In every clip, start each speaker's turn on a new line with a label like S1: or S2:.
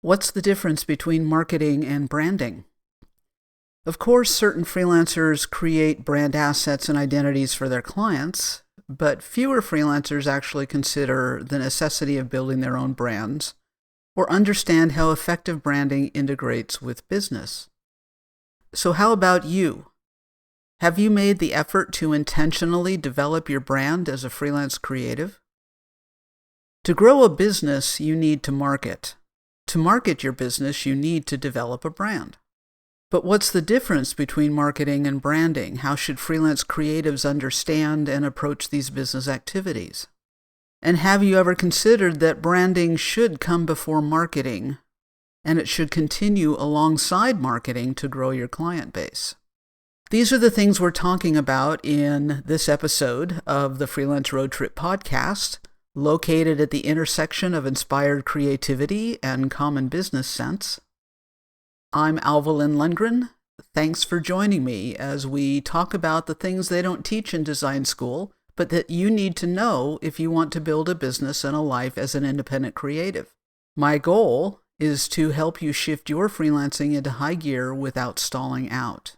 S1: What's the difference between marketing and branding? Of course, certain freelancers create brand assets and identities for their clients, but fewer freelancers actually consider the necessity of building their own brands or understand how effective branding integrates with business. So how about you? Have you made the effort to intentionally develop your brand as a freelance creative? To grow a business, you need to market. To market your business, you need to develop a brand. But what's the difference between marketing and branding? How should freelance creatives understand and approach these business activities? And have you ever considered that branding should come before marketing, and it should continue alongside marketing to grow your client base? These are the things we're talking about in this episode of the Freelance Road Trip podcast, located at the intersection of inspired creativity and common business sense. I'm Alvalyn Lundgren. Thanks for joining me as we talk about the things they don't teach in design school, but that you need to know if you want to build a business and a life as an independent creative. My goal is to help you shift your freelancing into high gear without stalling out.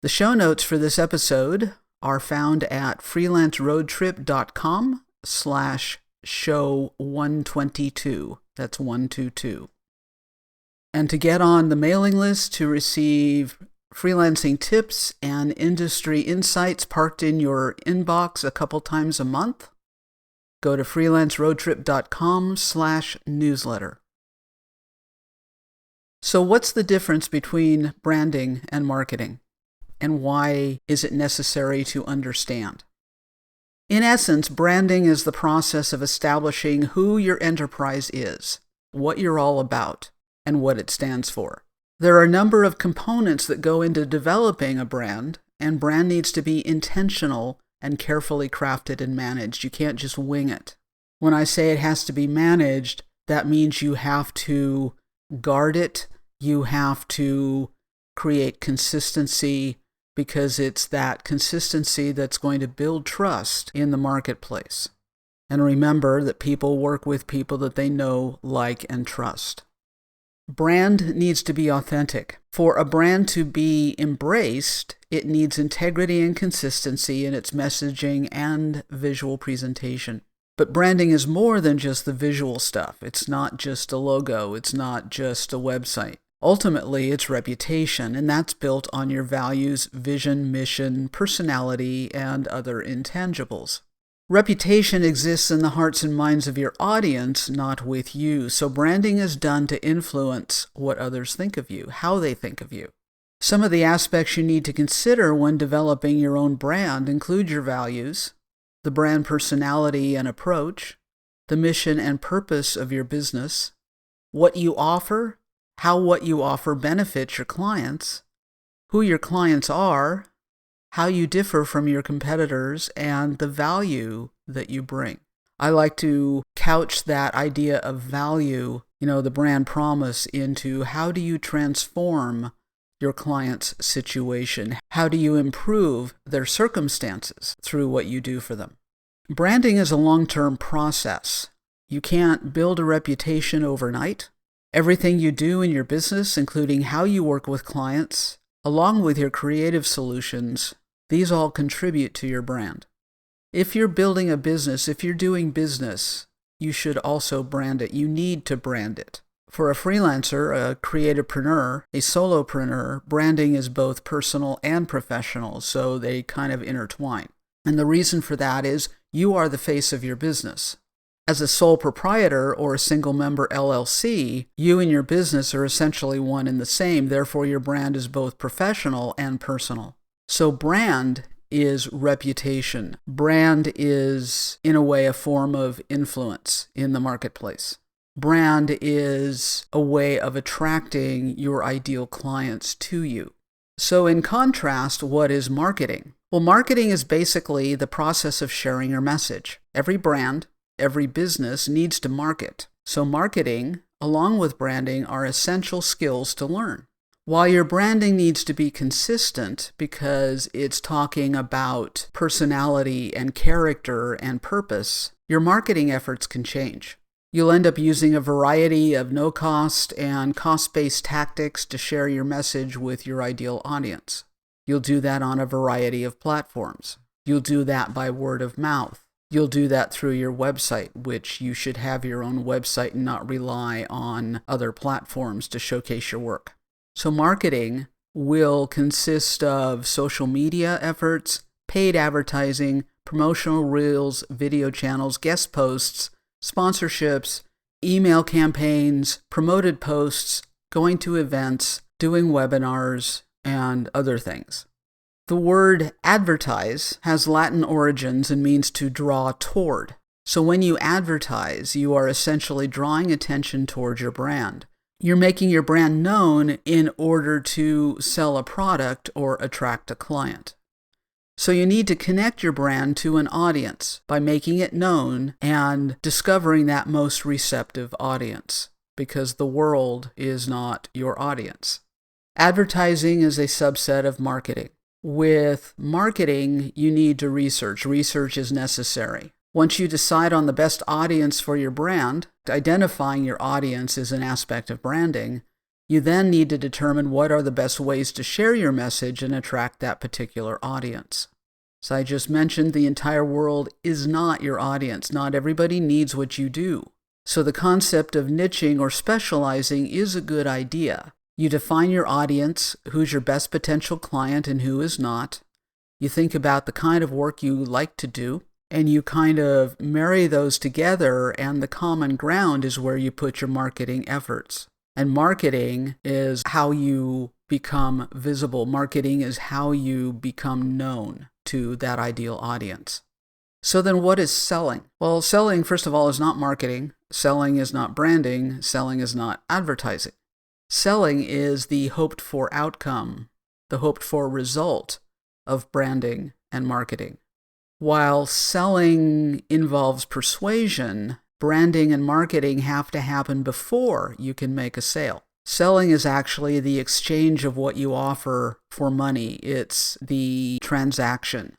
S1: The show notes for this episode are found at freelanceroadtrip.com/show 122. That's 122. And to get on the mailing list to receive freelancing tips and industry insights parked in your inbox a couple times a month, go to freelanceroadtrip.com/newsletter. So what's the difference between branding and marketing? And why is it necessary to understand? In essence, branding is the process of establishing who your enterprise is, what you're all about, and what it stands for. There are a number of components that go into developing a brand, and brand needs to be intentional and carefully crafted and managed. You can't just wing it. When I say it has to be managed, that means you have to guard it, you have to create consistency, because it's that consistency that's going to build trust in the marketplace. And remember that people work with people that they know, like, and trust. Brand needs to be authentic. For a brand to be embraced, it needs integrity and consistency in its messaging and visual presentation. But branding is more than just the visual stuff. It's not just a logo. It's not just a website. Ultimately, it's reputation, and that's built on your values, vision, mission, personality, and other intangibles. Reputation exists in the hearts and minds of your audience, not with you. So branding is done to influence what others think of you, how they think of you. Some of the aspects you need to consider when developing your own brand include your values, the brand personality and approach, the mission and purpose of your business, what you offer, how what you offer benefits your clients, who your clients are, how you differ from your competitors, and the value that you bring. I like to couch that idea of value, the brand promise, into how do you transform your client's situation? How do you improve their circumstances through what you do for them? Branding is a long-term process. You can't build a reputation overnight. Everything you do in your business, including how you work with clients, along with your creative solutions, these all contribute to your brand. If you're building a business, if you're doing business, you should also brand it. You need to brand it. For a freelancer, a creativepreneur, a solopreneur, branding is both personal and professional, so they kind of intertwine. And the reason for that is you are the face of your business. As a sole proprietor or a single member LLC, you and your business are essentially one and the same. Therefore, your brand is both professional and personal. So brand is reputation. Brand is, in a way, a form of influence in the marketplace. Brand is a way of attracting your ideal clients to you. So in contrast, what is marketing? Well, marketing is basically the process of sharing your message. Every brand, every business needs to market. So marketing, along with branding, are essential skills to learn. While your branding needs to be consistent because it's talking about personality and character and purpose, your marketing efforts can change. You'll end up using a variety of no-cost and cost-based tactics to share your message with your ideal audience. You'll do that on a variety of platforms. You'll do that by word of mouth. You'll do that through your website, which you should have your own website and not rely on other platforms to showcase your work. So marketing will consist of social media efforts, paid advertising, promotional reels, video channels, guest posts, sponsorships, email campaigns, promoted posts, going to events, doing webinars, and other things. The word advertise has Latin origins and means to draw toward. So when you advertise, you are essentially drawing attention towards your brand. You're making your brand known in order to sell a product or attract a client. So you need to connect your brand to an audience by making it known and discovering that most receptive audience, because the world is not your audience. Advertising is a subset of marketing. With marketing, you need to research. Research is necessary. Once you decide on the best audience for your brand, identifying your audience is an aspect of branding, you then need to determine what are the best ways to share your message and attract that particular audience. As I just mentioned, the entire world is not your audience. Not everybody needs what you do. So the concept of niching or specializing is a good idea. You define your audience, who's your best potential client and who is not. You think about the kind of work you like to do, and you kind of marry those together, and the common ground is where you put your marketing efforts. And marketing is how you become visible. Marketing is how you become known to that ideal audience. So then what is selling? Well, selling, first of all, is not marketing. Selling is not branding. Selling is not advertising. Selling is the hoped-for outcome, the hoped-for result of branding and marketing. While selling involves persuasion, branding and marketing have to happen before you can make a sale. Selling is actually the exchange of what you offer for money. It's the transaction.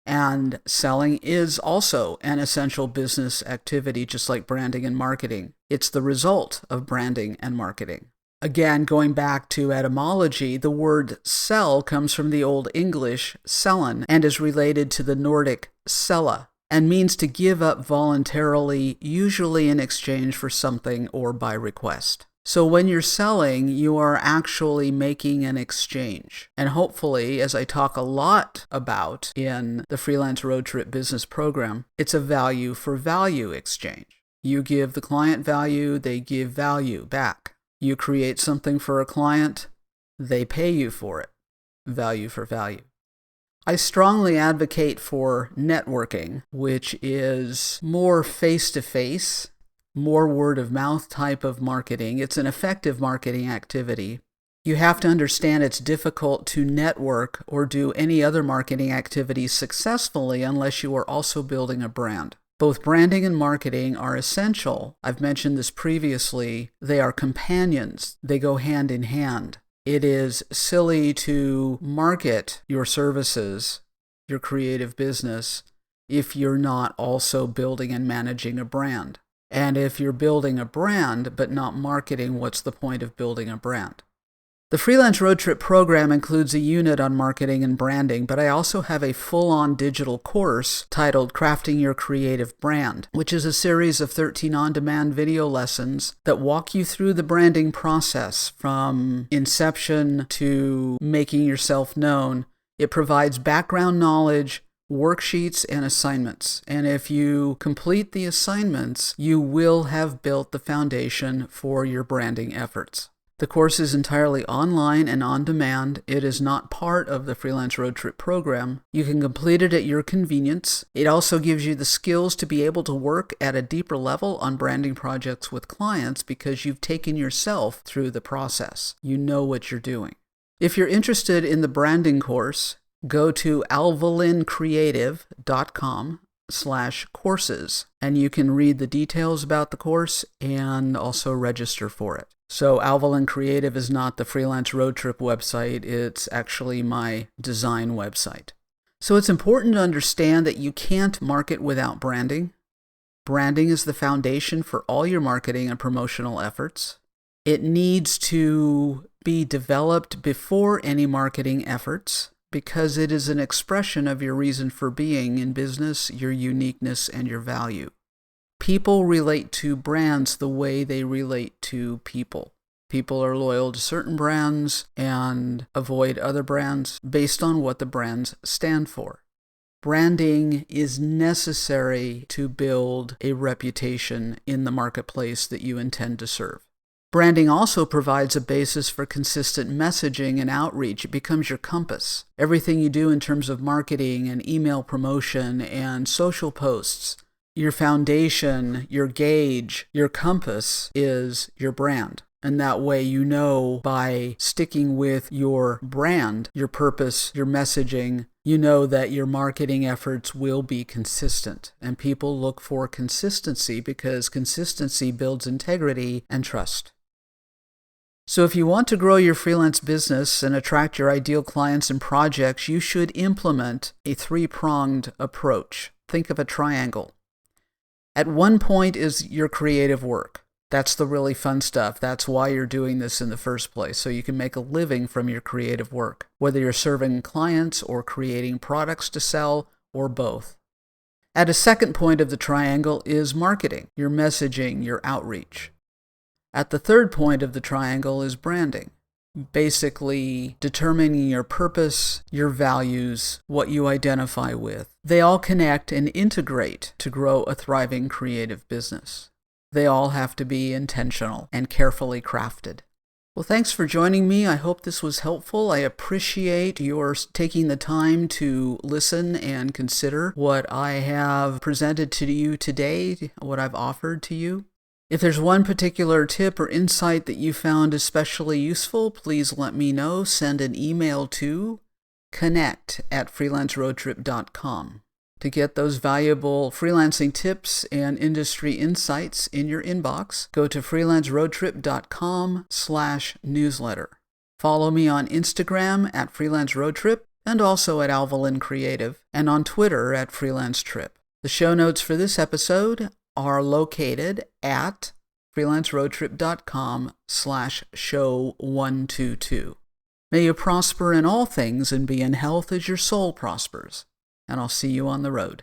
S1: And selling is also an essential business activity, just like branding and marketing. It's the result of branding and marketing. Again, going back to etymology, the word sell comes from the Old English sellen and is related to the Nordic sella and means to give up voluntarily, usually in exchange for something or by request. So when you're selling, you are actually making an exchange. And hopefully, as I talk a lot about in the Freelance Road Trip Business Program, it's a value for value exchange. You give the client value, they give value back. You create something for a client, they pay you for it. Value for value. I strongly advocate for networking, which is more face-to-face, more word-of-mouth type of marketing. It's an effective marketing activity. You have to understand it's difficult to network or do any other marketing activities successfully unless you are also building a brand. Both branding and marketing are essential. I've mentioned this previously. They are companions. They go hand in hand. It is silly to market your services, your creative business, if you're not also building and managing a brand. And if you're building a brand but not marketing, what's the point of building a brand? The Freelance Road Trip program includes a unit on marketing and branding, but I also have a full-on digital course titled Crafting Your Creative Brand, which is a series of 13 on-demand video lessons that walk you through the branding process from inception to making yourself known. It provides background knowledge, worksheets, and assignments. And if you complete the assignments, you will have built the foundation for your branding efforts. The course is entirely online and on demand. It is not part of the Freelance Road Trip program. You can complete it at your convenience. It also gives you the skills to be able to work at a deeper level on branding projects with clients because you've taken yourself through the process. You know what you're doing. If you're interested in the branding course, go to alvalincreative.com/courses and you can read the details about the course and also register for it. So Alvalin Creative is not the Freelance Road Trip website, it's actually my design website. So it's important to understand that you can't market without branding. Branding is the foundation for all your marketing and promotional efforts. It needs to be developed before any marketing efforts because it is an expression of your reason for being in business, your uniqueness, and your value. People relate to brands the way they relate to people. People are loyal to certain brands and avoid other brands based on what the brands stand for. Branding is necessary to build a reputation in the marketplace that you intend to serve. Branding also provides a basis for consistent messaging and outreach. It becomes your compass. Everything you do in terms of marketing and email promotion and social posts, your foundation, your gauge, your compass is your brand. And that way you know by sticking with your brand, your purpose, your messaging, you know that your marketing efforts will be consistent. And people look for consistency because consistency builds integrity and trust. So if you want to grow your freelance business and attract your ideal clients and projects, you should implement a three-pronged approach. Think of a triangle. At one point is your creative work. That's the really fun stuff. That's why you're doing this in the first place, so you can make a living from your creative work, whether you're serving clients or creating products to sell or both. At a second point of the triangle is marketing, your messaging, your outreach. At the third point of the triangle is branding, basically determining your purpose, your values, what you identify with. They all connect and integrate to grow a thriving creative business. They all have to be intentional and carefully crafted. Well, thanks for joining me. I hope this was helpful. I appreciate your taking the time to listen and consider what I have presented to you today, what I've offered to you. If there's one particular tip or insight that you found especially useful, please let me know. Send an email to connect@freelanceroadtrip.com. To get those valuable freelancing tips and industry insights in your inbox, go to freelanceroadtrip.com/newsletter. Follow me on Instagram @freelanceroadtrip and also at Alvalin Creative and on Twitter @freelancetrip. The show notes for this episode are located at freelanceroadtrip.com/show122. May you prosper in all things and be in health as your soul prospers. And I'll see you on the road.